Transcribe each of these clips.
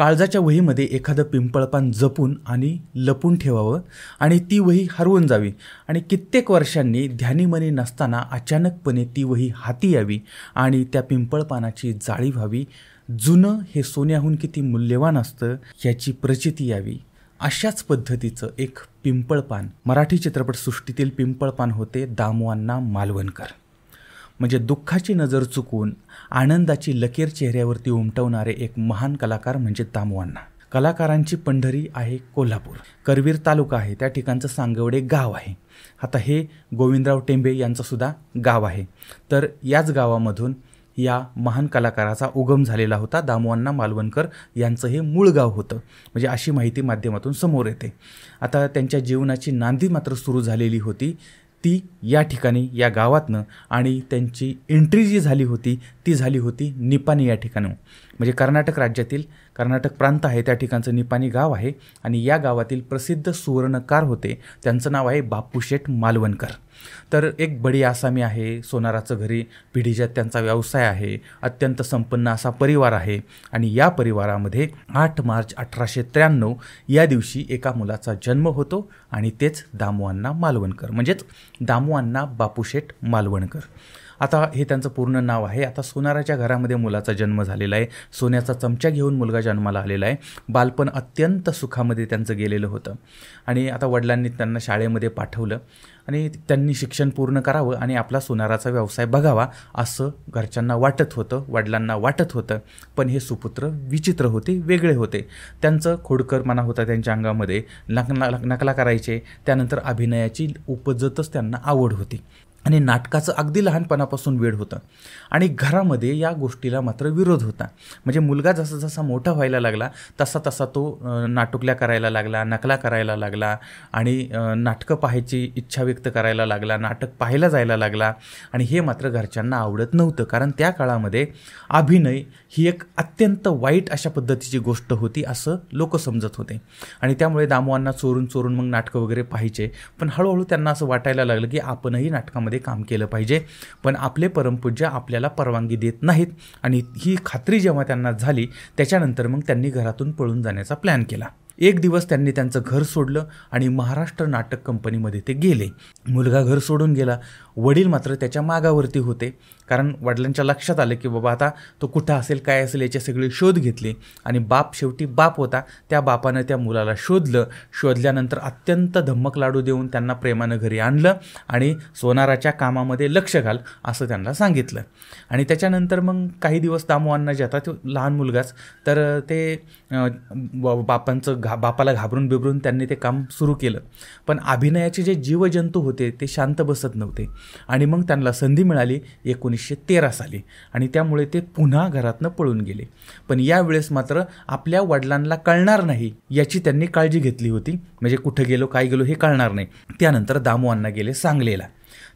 काळजाच्या वहीमध्ये एखादं पिंपळपान जपून आणि लपून ठेवावं आणि ती वही हरवून जावी आणि कित्येक वर्षांनी ध्यानीमनी नसताना अचानकपणे ती वही हाती यावी आणि त्या पिंपळपानाची जाळी व्हावी. जुनं हे सोन्याहून किती मूल्यवान असतं ह्याची प्रचिती यावी. अशाच पद्धतीचं एक पिंपळपान मराठी चित्रपटसृष्टीतील पिंपळपान होते दामुअण्णा मालवणकर. म्हणजे दुःखाची नजर चुकवून आनंदाची लकीर चेहऱ्यावरती उमटवणारे एक महान कलाकार म्हणजे दामुअण्णा. कलाकारांची पंढरी आहे कोल्हापूर. करवीर तालुका आहे, त्या ठिकाणचं सांगवडे गाव आहे. आता हे गोविंदराव टेंबे यांचंसुद्धा गाव आहे. तर याच गावामधून या महान कलाकाराचा उगम झालेला होता. दामुअण्णा मालवणकर यांचं हे मूळ गाव होतं, म्हणजे अशी माहिती माध्यमातून समोर येते. आता त्यांच्या जीवनाची नांदी मात्र सुरू झालेली होती ती या ठिकाणी या गावातनं, आणि त्यांची एंट्री जी झाली होती ती झाली होती निपाणी या ठिकाणी. म्हणजे कर्नाटक राज्यातील कर्नाटक प्रांत आहे त्या ठिकाणचं निपाणी गाव आहे आणि या गावातील प्रसिद्ध सुवर्णकार होते, त्यांचं नाव आहे बापूशेठ मालवणकर. तर एक बडी आसामी आहे, सोनाराचं घरी पिढीजात त्यांचा व्यवसाय आहे, अत्यंत संपन्न असा परिवार आहे आणि या परिवारामध्ये 8 मार्च 1893 या दिवशी एका मुलाचा जन्म होतो आणि तेच दामुअण्णा मालवणकर, म्हणजेच दामुअण्णा बापूशेठ मालवणकर. आता हे त्यांचं पूर्ण नाव आहे. आता सोनाराच्या घरामध्ये मुलाचा जन्म झालेला आहे, सोन्याचा चमचा घेऊन मुलगा जन्माला आलेला आहे. बालपण अत्यंत सुखामध्ये त्यांचं गेलेलं होतं आणि आता वडिलांनी त्यांना शाळेमध्ये पाठवलं आणि त्यांनी शिक्षण पूर्ण करावं आणि आपला सोनाराचा व्यवसाय बघावा असं घरच्यांना वाटत होतं, वडिलांना वाटत होतं. पण हे सुपुत्र विचित्र होते, वेगळे होते. त्यांचं खोडकरपणा होता त्यांच्या अंगामध्ये, नकला करायचे, त्यानंतर अभिनयाची उपजतच त्यांना आवड होती आणि नाटकाचं अगदी लहानपणापासून वेड होतं आणि घरामध्ये या गोष्टीला मात्र विरोध होता. म्हणजे मुलगा जसा जसा मोठा व्हायला लागला तसा तसा तो नाटुकल्या करायला लागला, नकला करायला लागला आणि नाटकं पाहायची इच्छा व्यक्त करायला लागला, नाटक पाहायला जायला लागला. आणि हे मात्र घरच्यांना आवडत नव्हतं, कारण त्या काळामध्ये अभिनय ही एक अत्यंत वाईट अशा पद्धतीची गोष्ट होती असं लोक समजत होते. आणि त्यामुळे दामुअण्णा चोरून चोरून मग नाटकं वगैरे पाहायचे. पण हळूहळू त्यांना असं वाटायला लागलं की आपणही नाटकामध्ये काम केलं पाहिजे, पण आपले परमपूज्य आपल्याला परवानगी देत नाहीत. आणि ही खात्री जेव्हा त्यांना झाली त्याच्यानंतर मग त्यांनी घरातून पळून जाण्याचा प्लॅन केला. एक दिवस त्यांनी त्यांचं घर सोडलं आणि महाराष्ट्र नाटक कंपनीमध्ये ते गेले. मुलगा घर सोडून गेला, वडील मात्र त्याच्या मागावरती होते, कारण वडिलांच्या लक्षात आलं की बाबा आता तो कुठं असेल काय असेल याचे सगळे शोध घेतले. आणि बाप शेवटी बाप होता, त्या बापानं त्या मुलाला शोधल्यानंतर अत्यंत धम्मक लाडू देऊन त्यांना प्रेमानं घरी आणलं आणि सोनाराच्या कामामध्ये लक्ष घाल असं त्यांना सांगितलं. आणि त्याच्यानंतर मग काही दिवस दामुअण्णा जे आता तो लहान मुलगाच, तर ते बापाला घाबरून बिबरून त्यांनी ते काम सुरू केलं. पण अभिनयाचे जे जीवजंतू होते ते शांत बसत नव्हते आणि मग त्यांना संधी मिळाली 1913 साली आणि त्यामुळे ते पुन्हा घरातनं पळून गेले. पण यावेळेस मात्र आपल्या वडिलांना कळणार नाही याची त्यांनी काळजी घेतली होती. म्हणजे कुठं गेलो काय गेलो हे कळणार नाही. त्यानंतर दामुअण्णा गेले सांगलीला.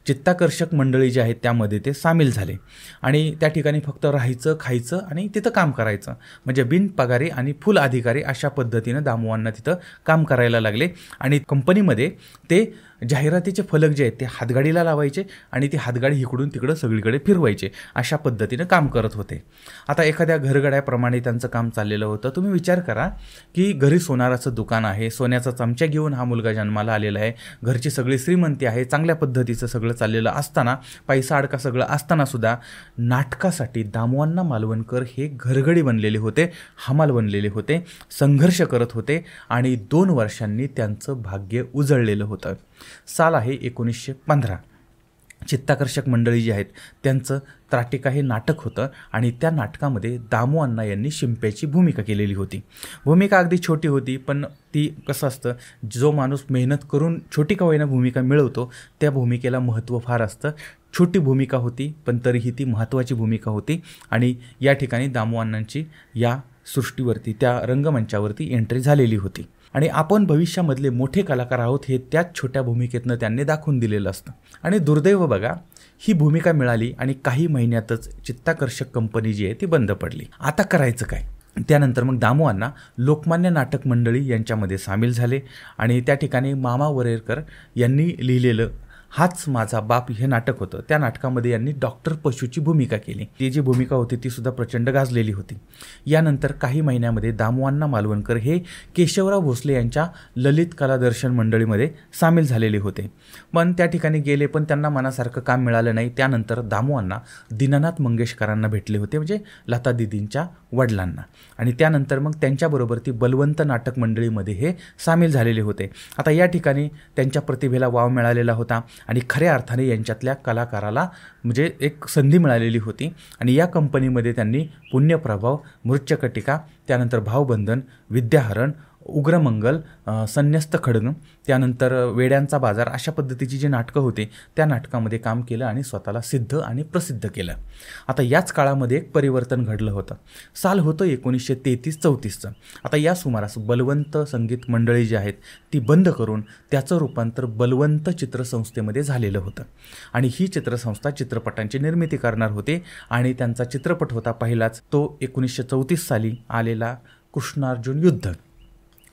चित्ताकर्षक मंडळी जी आहेत त्यामध्ये ते सामील झाले आणि त्या ठिकाणी फक्त राहायचं, खायचं आणि तिथं काम करायचं. म्हणजे बिनपगारी आणि फुल अधिकारी अशा पद्धतीनं दामुअण्णा तिथं काम करायला लागले. आणि कंपनीमध्ये ते जाहिरातीचे फलक जे आहेत ते हातगाडीला लावायचे आणि ती हातगाडी इकडून तिकडं सगळीकडे फिरवायचे, अशा पद्धतीनं काम करत होते. आता एखाद्या घरगड्याप्रमाणे त्यांचं काम चाललेलं होतं. तुम्ही विचार करा की घरी सोनाराचं दुकान आहे, सोन्याचा चमचा घेऊन हा मुलगा जन्माला आलेला आहे, घरची सगळी श्रीमंती आहे, चांगल्या पद्धतीचं सगळं चाललेलं असताना, पैसा अडका सगळं असताना सुद्धा नाटकासाठी दामुअण्णा मालवणकर हे घरगडी बनलेले होते, हमाल बनलेले होते, संघर्ष करत होते आणि 2 वर्षांनी त्यांचं भाग्य उजळलेलं होतं. साल आहे 1915. चित्ताकर्षक मंडळी जी आहेत त्यांचं त्राटिका हे नाटक होतं आणि त्या नाटकामध्ये दामुअण्णा यांनी शिंप्याची भूमिका केलेली होती. भूमिका अगदी छोटी होती, पण ती कसं असतं, जो माणूस मेहनत करून छोटी का होईना भूमिका मिळवतो त्या भूमिकेला महत्त्व फार असतं. छोटी भूमिका होती पण तरीही ती महत्त्वाची भूमिका होती आणि या ठिकाणी दामुअण्णांची या सृष्टीवरती, त्या रंगमंचावरती एंट्री झालेली होती. आणि आपण भविष्यामधले मोठे कलाकार आहोत हे त्याच छोट्या भूमिकेतनं त्यांनी दाखवून दिलेलं असतं. आणि दुर्दैव बघा, ही भूमिका मिळाली आणि काही महिन्यातच चित्ताकर्षक कंपनी जी आहे ती बंद पडली. आता करायचं काय? त्यानंतर मग दामुअण्णा लोकमान्य नाटक मंडळी यांच्यामध्ये सामील झाले आणि त्या ठिकाणी मामा वरेरकर यांनी लिहिलेलं हाच माझा बाप हे नाटक होतं. त्या नाटकामध्ये यांनी डॉक्टर पशूची भूमिका केली. ती जी भूमिका होती ती सुद्धा प्रचंड गाजलेली होती. यानंतर काही महिन्यामध्ये दामुअण्णा मालवणकर हे केशवराव भोसले यांच्या ललित कला दर्शन मंडळीमध्ये सामील झालेले होते. पण त्या ठिकाणी गेले, पण त्यांना मनासारखं काम मिळालं नाही. त्यानंतर दामुअण्णा दीनानाथ मंगेशकरांना भेटले होते, म्हणजे लता दिदींच्या वडिलांना. आणि त्यानंतर मग त्यांच्याबरोबर ती बलवंत नाटक मंडळीमध्ये हे सामील झालेले होते. आता या ठिकाणी त्यांच्या प्रतिभेला वाव मिळालेला होता आणि खऱ्या अर्थाने यांच्यातल्या कलाकाराला म्हणजे एक संधी मिळालेली होती. आणि या कंपनीमध्ये त्यांनी पुण्यप्रभाव, मृच्छकटिका, त्यानंतर भावबंधन, विद्याहरण, उग्रमंगल, संन्यस्त खड्ग, त्यानंतर वेड्यांचा बाजार अशा पद्धतीची जी नाटकं होती त्या नाटकामध्ये काम केलं आणि स्वतःला सिद्ध आणि प्रसिद्ध केलं. आता याच काळामध्ये एक परिवर्तन घडलं होतं. साल होतं 1933-34चं. आता या सुमारास बलवंत संगीत मंडळी जी आहेत ती बंद करून त्याचं रूपांतर बलवंत चित्रसंस्थेमध्ये झालेलं होतं. आणि ही चित्रसंस्था चित्रपटांची निर्मिती करणार होती आणि त्यांचा चित्रपट होता पहिलाच तो 1934 साली आलेला कृष्णार्जुन युद्ध.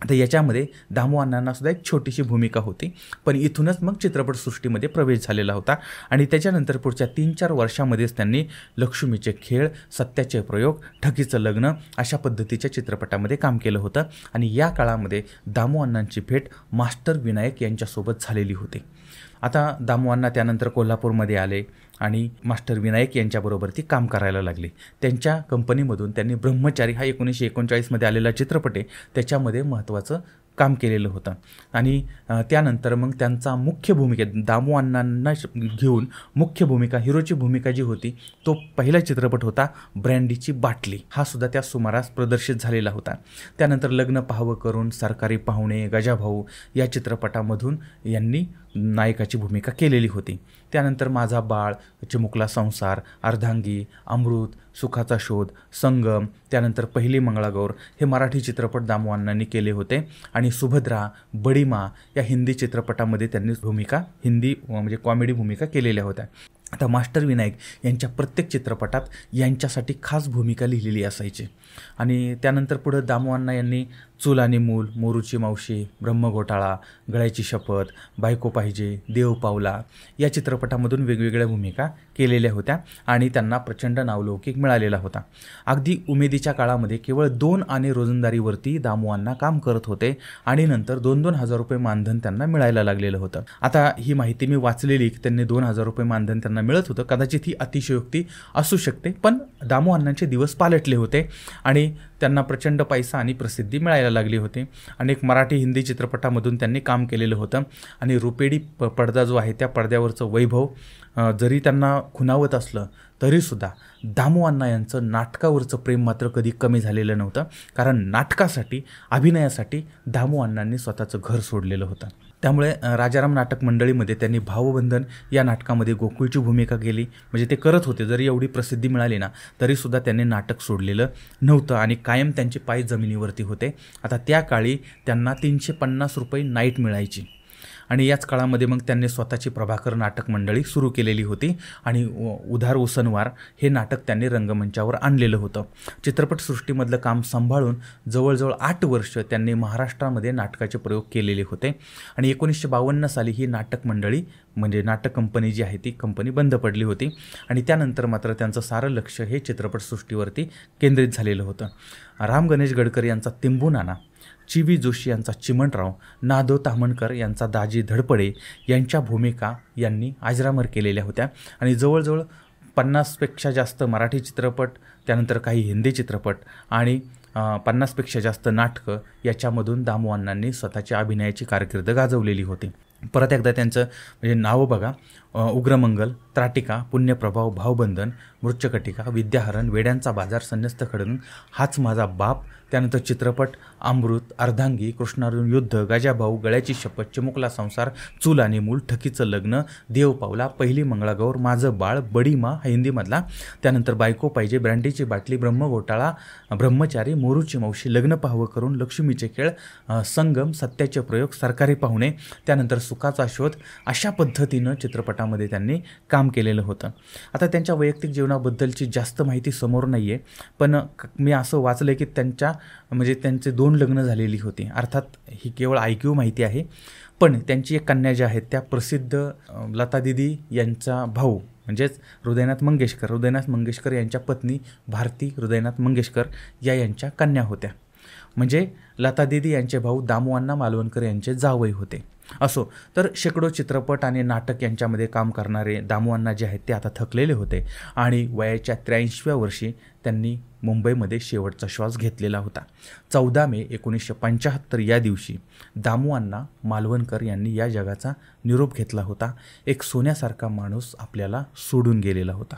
आता याच्यामध्ये दामुअण्णांना सुद्धा एक छोटीशी भूमिका होती, पण इथूनच मग चित्रपटसृष्टीमध्ये प्रवेश झालेला होता. आणि त्याच्यानंतर पुढच्या 3-4 वर्षामध्येच त्यांनी लक्ष्मीचे खेळ, सत्याचे प्रयोग, ठकीचं लग्न अशा पद्धतीच्या चित्रपटामध्ये काम केलं होतं. आणि या काळामध्ये दामुअण्णांची भेट मास्टर विनायक यांच्यासोबत झालेली होती. आता दामुअण्णा त्यानंतर कोल्हापूरमध्ये आले आणि मास्टर विनायक यांच्याबरोबर ती काम करायला लागली. त्यांच्या कंपनीमधून त्यांनी ब्रह्मचारी हा 1939मध्ये आलेला चित्रपट आहे त्याच्यामध्ये महत्त्वाचं काम केलेलं होतं. आणि त्यानंतर मग त्यांचा मुख्य भूमिका दामुअण्णांना घेऊन मुख्य भूमिका, हिरोची भूमिका जी होती तो पहिला चित्रपट होता ब्रँडीची बाटली. हा सुद्धा त्या सुमारास प्रदर्शित झालेला होता. त्यानंतर लग्न पाहावं करून, सरकारी पाहुणे, गजाभाऊ या चित्रपटामधून यांनी नायकाची भूमिका केलेली होती. त्यानंतर माझा बाळ, चिमुकला संसार, अर्धांगी, अमृत, सुखाचा शोध, संगम, त्यानंतर पहिली मंगळागौर हे मराठी चित्रपट दामुअण्णांनी केले होते. आणि सुभद्रा, बडीमा या हिंदी चित्रपटामध्ये त्यांनी भूमिका, हिंदी म्हणजे कॉमेडी भूमिका केलेल्या होत्या. आता मास्टर विनायक यांच्या प्रत्येक चित्रपटात यांच्यासाठी खास भूमिका लिहिलेली असायची. आणि त्यानंतर पुढं दामुअण्णा यांनी चूल आणि मूल, मोरूची मावशी, ब्रह्मघोटाळा, गळ्याची शपथ, बायको पाहिजे, देव पावला या चित्रपटामधून वेगवेगळ्या भूमिका केलेल्या होत्या आणि त्यांना प्रचंड नावलौकिक मिळालेला होता. अगदी उमेदीच्या काळामध्ये केवळ 2 आणे रोजंदारीवरती दामुअण्णा काम करत होते आणि नंतर 2-2 हजार रुपये मानधन त्यांना मिळायला लागलेलं होतं. आता ही माहिती मी वाचलेली की त्यांनी 2 हजार रुपये मानधन त्यांना मिळत होतं. कदाचित ही अतिशयोक्ती असू शकते, पण दामुअण्णांचे दिवस पालटले होते आणि त्यांना प्रचंड पैसा आणि प्रसिद्धी मिळायला लागली होती. अनेक मराठी, हिंदी चित्रपटामधून त्यांनी काम केलेलं होतं आणि रुपेरी पडदा जो आहे त्या पडद्यावरचं वैभव जरी त्यांना खुणावत असलं तरीसुद्धा दामुअण्णा यांचं नाटकावरचं प्रेम मात्र कधी कमी झालेलं नव्हतं. कारण नाटकासाठी, अभिनयासाठी दामुअण्णांनी स्वतःचं घर सोडलेलं होतं. त्यामुळे राजाराम नाटक मंडळीमध्ये त्यांनी भावबंधन या नाटकामध्ये गोकुळची भूमिका केली. म्हणजे ते करत होते, जरी एवढी प्रसिद्धी मिळाली ना तरीसुद्धा त्यांनी नाटक सोडलेलं नव्हतं आणि कायम त्यांचे पाय जमिनीवरती होते. आता त्या काळी त्यांना 350 रुपये नाईट मिळायची आणि याच काळामध्ये मग त्यांनी स्वतःची प्रभाकर नाटक मंडळी सुरू केलेली होती आणि उधार उसनवार हे नाटक त्यांनी रंगमंचावर आणलेलं होतं. चित्रपटसृष्टीमधलं काम सांभाळून जवळजवळ 8 वर्ष त्यांनी महाराष्ट्रामध्ये नाटकाचे प्रयोग केलेले होते आणि 1952 साली ही नाटक मंडळी म्हणजे नाटक कंपनी जी आहे ती कंपनी बंद पडली होती आणि त्यानंतर मात्र त्यांचं सारं लक्ष हे चित्रपटसृष्टीवरती केंद्रित झालेलं होतं. राम गणेश गडकर यांचा तिंबुनाना, चिवी जोशी यांचा चिमणराव, नादो ताम्हणकर यांचा दाजी धडपडे यांच्या भूमिका यांनी अजरामर केलेल्या होत्या आणि जवळजवळ 50पेक्षा जास्त मराठी चित्रपट, त्यानंतर काही हिंदी चित्रपट आणि 50पेक्षा जास्त नाटकं याच्यामधून दामुअण्णांनी स्वतःच्या अभिनयाची कारकीर्द गाजवलेली होती. परत एकदा त्यांचं म्हणजे नावं बघा: उग्रमंगल, त्राटिका, पुण्यप्रभाव, भावबंधन, मृच्छकटिका, विद्याहरण, वेड्यांचा बाजार, संन्यस्त खड्ग, हाच माझा बाप, त्यानंतर चित्रपट अमृत, अर्धांगी, कृष्णार्जुन युद्ध, गजाभाऊ, गळ्याची शपथ, चिमुकला संसार, चूल आणि मूल, ठकीचं लग्न, देव पावला, पहिली मंगळागौर, माझं बाळ, बडीमा हा हिंदीमधला, त्यानंतर बायको पाहिजे, ब्रँडीची बाटली, ब्रह्मघोटाळा, ब्रह्मचारी, मोरूची मावशी, लग्न पाहावं करून, लक्ष्मीचे खेळ, संगम, सत्याचे प्रयोग, सरकारी पाहुणे, त्यानंतर सुखाचा शोध अशा पद्धतीनं चित्रपटामध्ये त्यांनी काम केलेलं होतं. आता त्यांच्या वैयक्तिक जीवनाबद्दलची जास्त माहिती समोर नाही आहे, पण मी असं वाचलं की त्यांच्या म्हणजे त्यांचे 2 लग्न झालेली होती. अर्थात ही केवळ ऐकीव माहिती आहे, पण त्यांची एक कन्या ज्या आहेत त्या प्रसिद्ध लता दीदी यांचा भाऊ म्हणजेच हृदयनाथ मंगेशकर यांच्या पत्नी भारती हृदयनाथ मंगेशकर यांच्या कन्या होत्या. म्हणजे लता दीदी यांचे भाऊ दामुअण्णा मालवणकर यांचे जावई होते. असो, तर शेकडो चित्रपट आणि नाटक यांच्यामध्ये काम करणारे दामुअण्णा जे आहेत ते आता थकलेले होते आणि वयाच्या 83व्या वर्षी त्यांनी मुंबईमध्ये शेवटचा श्वास घेतलेला होता. 14 मे 1975 या दिवशी दामुअण्णा मालवणकर यांनी या जगाचा निरोप घेतला होता. एक सोन्यासारखा माणूस आपल्याला सोडून गेलेला होता.